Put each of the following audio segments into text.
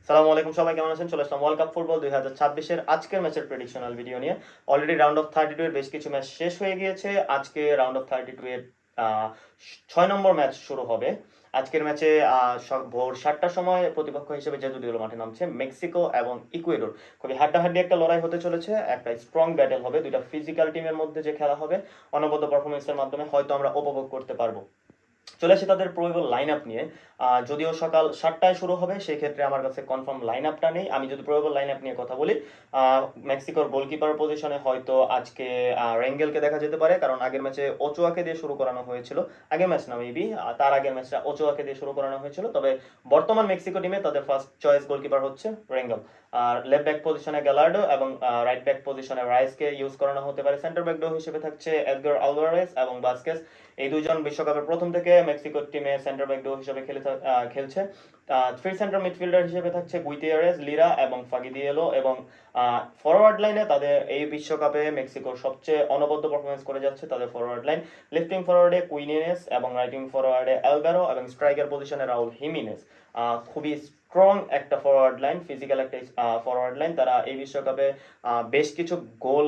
সালামু আলাইকুম, সবাই কেমন আছেন? চলে আসলাম ওয়ার্ল্ড কাপ ফুটবল 2026-এর আজকের ম্যাচের প্রেডিকশনাল ভিডিও নিয়ে। অলরেডি রাউন্ড অফ 32 এর বেশ কিছু ম্যাচ শেষ হয়ে গিয়েছে। আজকে রাউন্ড অফ 32 এর 6 নম্বর ম্যাচ শুরু হবে। আজকের ম্যাচে ভোর 7টার সময় প্রতিপক্ষ হিসেবে যে দুটি দল মাঠে নামছে, মেক্সিকো এবং ইকুয়েডর। খুবই হাড্ডাহাড্ডি একটা লড়াই হতে চলেছে, একটা স্ট্রং ব্যাটেল হবে। দুইটা ফিজিক্যাল টিমের মধ্যে যে খেলা হবে, অনবদ্য পারফরমেন্সের মাধ্যমে হয়তো আমরা উপভোগ করতে পারবো। চলে আসে তাদের প্রয়োজন লাইন আপ নিয়ে। যদিও সকাল 7টায় শুরু হবে, সেই ক্ষেত্রে আমার কাছে কনফার্ম লাইন আপটা নেই। আমি যদি প্রয়োজন লাইন আপ নিয়ে কথা বলি, মেক্সিকোর গোলকিপার পজিশনে হয়তো আজকে রেঙ্গেলকে দেখা যেতে পারে, কারণ আগের ম্যাচে ওচোয়াকে দিয়ে শুরু করানো হয়েছিল। আগের ম্যাচ না মেবি, তার আগের ম্যাচটা ওচোয়াকে দিয়ে শুরু করানো হয়েছিল। তবে বর্তমান মেক্সিকো টিমে তাদের ফার্স্ট চয়েস গোলকিপার হচ্ছে রেঙ্গেল। আর লেফট ব্যাক পজিশনে গ্যালার্ডো এবং রাইট ব্যাক পজিশনে রাইসকে ইউজ করানো হতে পারে। সেন্টার ব্যাক ডো হিসেবে থাকছে এডগার আলভারেজ এবং বাস্কেস। এই দুইজন বিশ্বকাপের প্রথম থেকে মেক্সিকো টিমে সেন্টার ব্যাক ডো হিসেবে খেলছে। থ্রি সেন্টার মিডফিল্ডার হিসেবে থাকছে গুইতিয়ারেজ, লিরা এবং ফাগিদিয়েলো। এবং ফরওয়ার্ড লাইনে তাদের এই বিশ্বকাপে মেক্সিকোর সবচেয়ে অনবদ্য পারফরমেন্স করে যাচ্ছে তাদের ফরওয়ার্ড লাইন। লেফটিং ফরওয়ার্ডে কুইনিনেস এবং রাইটিং ফরওয়ার্ডে অ্যালভারো এবং স্ট্রাইকার পজিশনে রাউল হিমিনেস। খুবই স্ট্রং একটা ফরওয়ার্ড লাইন, ফিজিক্যাল একটা ফরওয়ার্ড লাইন। তারা এই বিশ্বকাপে বেশ কিছু গোল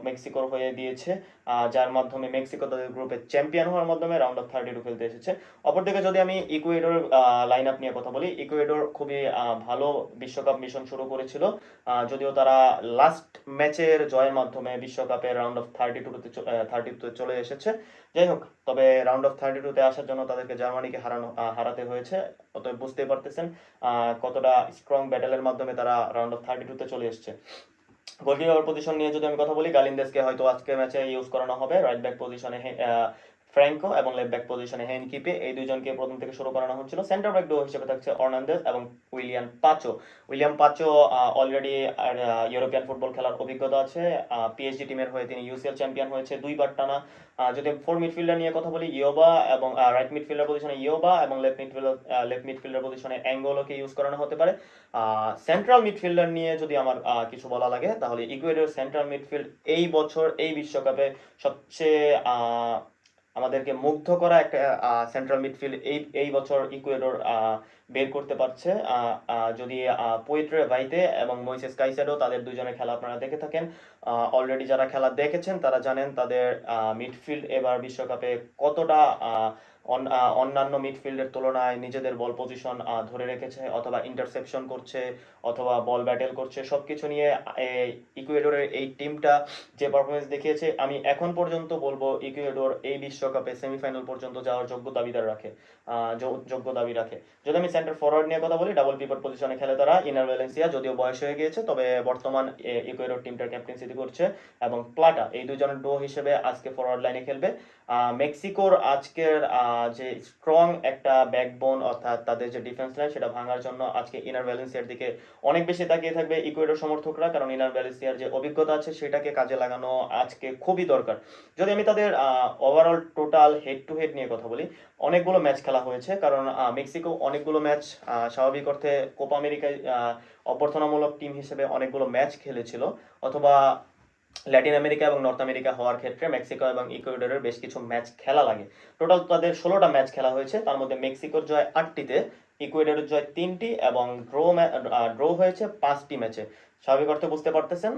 মেক্সিকোর হয়ে দিয়েছে, যার মাধ্যমে মেক্সিকো তাদের গ্রুপে চ্যাম্পিয়ন হওয়ার মাধ্যমে রাউন্ড অফ 32 খেলতে এসেছে। অপরদিকে যদি আমি ইকুয়েডর লাইন আপ নিয়ে কথা বলি, ইকুয়েডর খুবই ভালো বিশ্বকাপ মিশন শুরু করেছিল। যদিও তারা লাস্ট ম্যাচের জয়ের মাধ্যমে বিশ্বকাপের রাউন্ড অফ 32তে চলে এসেছে। যাই হোক, তবে রাউন্ড অফ 32তে আসার জন্য তাদেরকে জার্মানিকে হারাতে হয়েছে। অতএব বুঝতেই পারতেছেন কতটা স্ট্রং ব্যাটেলের মাধ্যমে তারা রাউন্ড অফ 32তে চলে এসেছে। গোলকিপার পজিশন নিয়ে যদি আমি কথা বলি, গালিন্দেসকে হয়তো আজকে ম্যাচে ইউজ করানো হবে। রাইট ব্যাক পজিশনে ফ্র্যাঙ্কো এবং লেফট ব্যাক পজিশনে হেনকিপে, এই দুজনকে প্রথম থেকে শুরু করানো হচ্ছিল। সেন্টার ব্যাক ডো হিসেবে থাকছে অর্নান্দেজ এবং উইলিয়াম পাচো অলরেডি ইউরোপিয়ান ফুটবল খেলার অভিজ্ঞতা আছে। পিএসজি টিমের হয়ে তিনি ইউসিএল চ্যাম্পিয়ন হয়েছে 2বার টানা। যদি ফোর মিডফিল্ডার নিয়ে কথা বলি, ইয়োবা এবং রাইট মিডফিল্ডার পজিশনে ইয়োবা এবং লেফট মিডফিল্ডার পজিশনে অ্যাঙ্গোলোকে ইউজ করানো হতে পারে। সেন্ট্রাল মিডফিল্ডার নিয়ে যদি আমার কিছু বলা লাগে, তাহলে ইকুয়েডর সেন্ট্রাল মিডফিল্ড এই বছর এই বিশ্বকাপে সবচেয়ে আমাদেরকে মুগ্ধ করা একটা সেন্ট্রাল মিডফিল্ড এই এই বছর ইকুয়েডর বের করতে পারছে। যদি পোয়েট্রে ভাইতে এবং মইসেস কাইসেডো, তাদের দুজনের খেলা আপনারা দেখে থাকেন, অলরেডি যারা খেলা দেখেছেন তারা জানেন তাদের মিডফিল্ড এবার বিশ্বকাপে কতটা অন্যান্য মিডফিল্ডের তুলনায় নিজেদের বল পজিশন ধরে রেখেছে, অথবা ইন্টারসেপশন করছে, অথবা বল ব্যাটেল করছে। সবকিছু নিয়ে ইকুয়েডরের এই টিমটা যে পারফরমেন্স দেখিয়েছে, আমি এখন পর্যন্ত বলবো ইকুয়েডর এই বিশ্বকাপে সেমিফাইনাল পর্যন্ত যাওয়ার যোগ্য দাবি রাখে। যদি আমি সেন্টার ফরওয়ার্ড নিয়ে কথা বলি, ডাবল পিভট পজিশনে খেলে তারা ইনার ভ্যালেন্সিয়া, যদিও বয়স হয়ে গিয়েছে, তবে বর্তমান ইকুয়েডর টিমটার ক্যাপ্টেন্সি করছে, এবং প্লাটা, এই দুজনের ডো হিসেবে আজকে ফরওয়ার্ড লাইনে খেলবে। মেক্সিকোর আজকের যে স্ট্রং একটা ব্যাকবোন, অর্থাৎ তাদের যে ডিফেন্স লাইন, সেটা ভাঙার জন্য আজকে ইনার ভ্যালেন্সিয়ার দিকে অনেক বেশি তাকিয়ে থাকবে ইকুয়েডর সমর্থকরা, কারণ ইনার ভ্যালেন্সিয়ার যে অভিজ্ঞতা আছে সেটাকে কাজে লাগানো আজকে খুবই দরকার। যদি আমি তাদের overall total head to head নিয়ে কথা বলি, অনেকগুলো ম্যাচ খেলা হয়েছে, কারণ মেক্সিকো অনেকগুলো ম্যাচ স্বাভাবিক অর্থে কোপা আমেরিকায় অভ্যর্থনামূলক টিম হিসেবে অনেকগুলো ম্যাচ খেলেছিল, অথবা ল্যাটিন আমেরিকা এবং নর্থ আমেরিকা হওয়ার ক্ষেত্রে মেক্সিকো এবং ইকুয়েডরের বেশ কিছু ম্যাচ খেলা লাগে। টোটাল তাদের 16টা ম্যাচ খেলা হয়েছে, তার মধ্যে মেক্সিকোর জয় 8টিতে, ইকুয়েডরের জয় 3টি, এবং ড্র হয়েছে 5টি ম্যাচে। স্বাভাবিক অর্থে বুঝতে পারতেছেন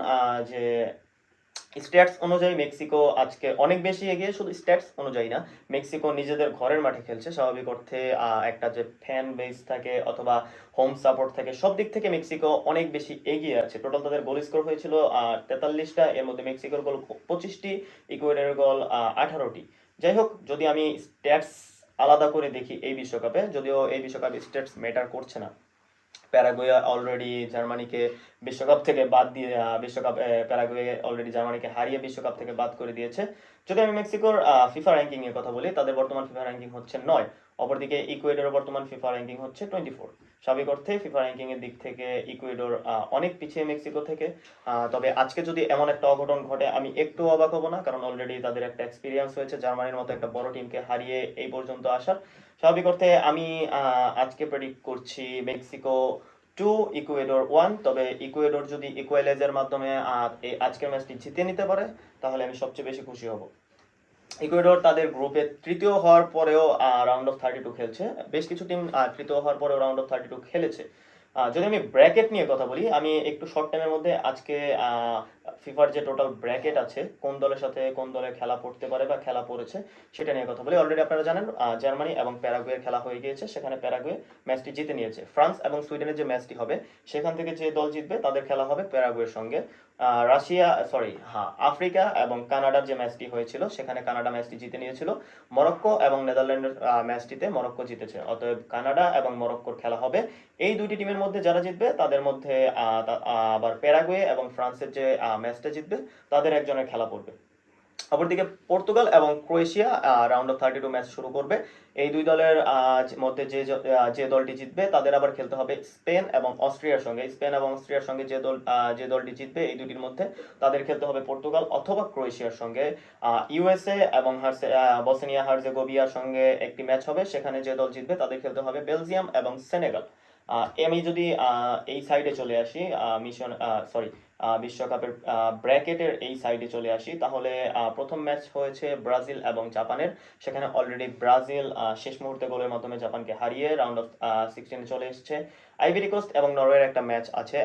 যে স্ট্যাটস অনুযায়ী মেক্সিকো আজকে অনেক বেশি এগিয়ে। শুধু স্ট্যাটস অনুযায়ী না, মেক্সিকো নিজেদের ঘরের মাঠে খেলছে, স্বাভাবিক অর্থে একটা যে ফ্যান বেস থাকে অথবা হোম সাপোর্ট থাকে, সব দিক থেকে মেক্সিকো অনেক বেশি এগিয়ে আছে। টোটাল তাদের গোল স্কোর হয়েছিল 43টা, এর মধ্যে মেক্সিকোর গোল 25টি, ইকুয়েডরের গোল 18টি। যাই হোক, যদি আমি স্ট্যাটস আলাদা করে দেখি এই বিশ্বকাপে, যদিও এই বিশ্বকাপে স্ট্যাটস ম্যাটার করছে না, প্যারাগুয়ে অলরেডি জার্মানিকে বিশ্বকাপ থেকে বাদ দিয়ে প্যারাগুয়ে অলরেডি জার্মানিকে হারিয়ে বিশ্বকাপ থেকে বাদ করে দিয়েছে। যদি আমি মেক্সিকোর ফিফা র্যাঙ্কিং এর কথা বলি, তাদের বর্তমান ফিফা র্যাঙ্কিং হচ্ছে 9। অপরদিকে ইকুয়েডরের বর্তমান ফিফা র্যাঙ্কিং হচ্ছে 24। স্বাভাবিক অর্থে ফিফা র্যাঙ্কিং এর দিক থেকে ইকুয়েডর অনেক পিছিয়ে মেক্সিকো থেকে। তবে আজকে যদি এমন একটা অঘটন ঘটে, আমি একটু অবাক হব না, কারণ অলরেডি তাদের একটা এক্সপিরিয়েন্স হয়েছে জার্মানির মতো একটা বড় টিমকে হারিয়ে এই পর্যন্ত আসার। স্বাভাবিক অর্থে আমি আজকে প্রেডিক্ট করছি মেক্সিকো 2, ইকুয়েডর 1। তবে ইকুয়েডর যদি ইকুয়ালাইজের মাধ্যমে এই আজকের ম্যাচটি জিতে নিতে পারে, তাহলে আমি সবচেয়ে বেশি খুশি হব। ইকুয়েডর তাদের গ্রুপে তৃতীয় হওয়ার পরেও রাউন্ড অফ 32 খেলছে। বেশ কিছু টিম তৃতীয় হওয়ার পরেও রাউন্ড অফ 32 খেলেছে। যদি আমি ব্র্যাকেট নিয়ে কথা বলি, আমি একটু শর্ট টাইমের মধ্যে আজকে ফিফার যে টোটাল ব্র্যাকেট আছে, কোন দলের সাথে কোন দলের খেলা পড়তে পারে বা খেলা পড়েছে সেটা নিয়ে কথা বলি। অলরেডি আপনারা জানেন জার্মানি এবং প্যারাগুয়ের খেলা হয়ে গিয়েছে, সেখানে প্যারাগুয়ে ম্যাচটি জিতে নিয়েছে। ফ্রান্স এবং সুইডেনের যে ম্যাচটি হবে সেখান থেকে যে দল জিতবে তাদের খেলা হবে প্যারাগুয়ের সঙ্গে। আফ্রিকা এবং কানাডার যে ম্যাচটি হয়েছিল সেখানে কানাডা ম্যাচটি জিতে নিয়েছিল। মরক্কো এবং নেদারল্যান্ডের ম্যাচটিতে মরক্কো জিতেছে, অতএব কানাডা এবং মরক্কোর খেলা হবে। এই দুইটি টিমের মধ্যে যারা জিতবে তাদের মধ্যে আবার প্যারাগুয়ে এবং ফ্রান্সের যে ম্যাচটা জিতবে তাদের একজনের খেলা পড়বে। অপরদিকে পর্তুগাল এবং ক্রোয়েশিয়া রাউন্ড অফ 32 ম্যাচ শুরু করবে। এই দুই দলের মধ্যে যে দলটি জিতবে তাদের আবার খেলতে হবে স্পেন এবং অস্ট্রিয়ার সঙ্গে। স্পেন এবং অস্ট্রিয়ার সঙ্গে যে দলটি জিতবে এই দুটির মধ্যে তাদের খেলতে হবে পর্তুগাল অথবা ক্রোয়েশিয়ার সঙ্গে। ইউএসএ এবং বসনিয়া হার্জেগোভিয়ার সঙ্গে একটি ম্যাচ হবে, সেখানে যে দল জিতবে তাদের খেলতে হবে বেলজিয়াম এবং সেনেগাল। আমি যদি এই সাইডে চলে আসি, বিশ্বকাপের ব্র্যাকেটের এই সাইডে চলে আসি, তাহলে প্রথম ম্যাচ হয়েছে ব্রাজিল এবং জাপানের। সেখানে অলরেডি ব্রাজিল শেষ মুহূর্তে গোলের মাধ্যমে জাপানকে হারিয়ে রাউন্ড অফ 16 চলে এসেছে। আইভরি কোস্ট এবং নরওয়ের একটা ম্যাচ আছে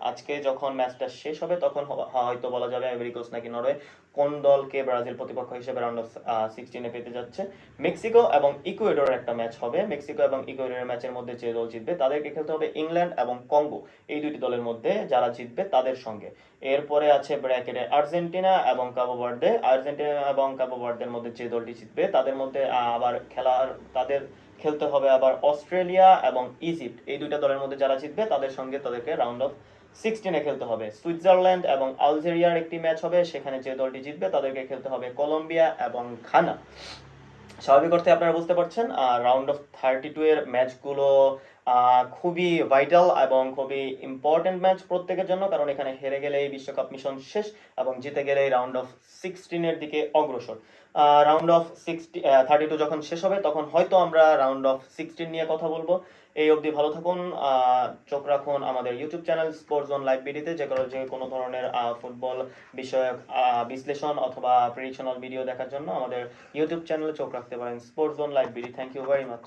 আজকে যখন ম্যাচটা শেষ হবে তখন হয়তো বলা যাবে আইভরি কোস্ট নাকি নরওয়ে কোন দলকে ব্রাজিল প্রতিপক্ষ হিসেবে রাউন্ড অফ 16 পেতে যাচ্ছে। মেক্সিকো এবং ইকুয়েডরের একটা ম্যাচ হবে। মেক্সিকো এবং ইকুয়েডরের ম্যাচের মধ্যে যে দল জিতবে তাদেরকে খেলতে হবে ইংল্যান্ড এবং কঙ্গো। এই দুইটি দলের মধ্যে যারা জিতবে তাদের সঙ্গে। এরপরে আছে ব্র্যাকেটে আর্জেন্টিনা এবং কাবো ভার্দে। আর্জেন্টিনা এবং কাবো ভার্দের মধ্যে যে দলটি জিতবে তাদের মধ্যে তাদের খেলতে হবে আবার অস্ট্রেলিয়া এবং ইজিপ্ট। এই দুইটা দলের মধ্যে যারা জিতবে তাদের সঙ্গে তাদেরকে রাউন্ড অফ 16 খেলতে হবে। সুইজারল্যান্ড এবং আলজেরিয়ার একটি ম্যাচ হবে, সেখানে যে দলটি জিতবে তাদেরকে খেলতে হবে কলম্বিয়া এবং ঘানা। স্বাভাবিক অর্থে আপনারা বুঝতে পারছেন রাউন্ড অফ 32 এর ম্যাচগুলো খুবই ভাইটাল এবং খুবই ইম্পর্টেন্ট ম্যাচ প্রত্যেকের জন্য, কারণ এখানে হেরে গেলে এই বিশ্বকাপ মিশন শেষ এবং জিতে গেলে রাউন্ড অফ 16 এর দিকে অগ্রসর। রাউন্ড অফ 32 যখন শেষ হবে তখন হয়তো আমরা রাউন্ড অফ 16 নিয়ে কথা বলবো। এই অবধি ভালো থাকুন, চোখ রাখুন আমাদের YouTube channel sports zone live বিডিতে, যে কোনো ধরনের ফুটবল বিষয়ক বিশ্লেষণ অথবা প্রেডিকশনাল ভিডিও দেখার জন্য আমাদের ইউটিউব চ্যানেলে চোখ রাখতে পারেন, sports zone live BD. Thank you very much.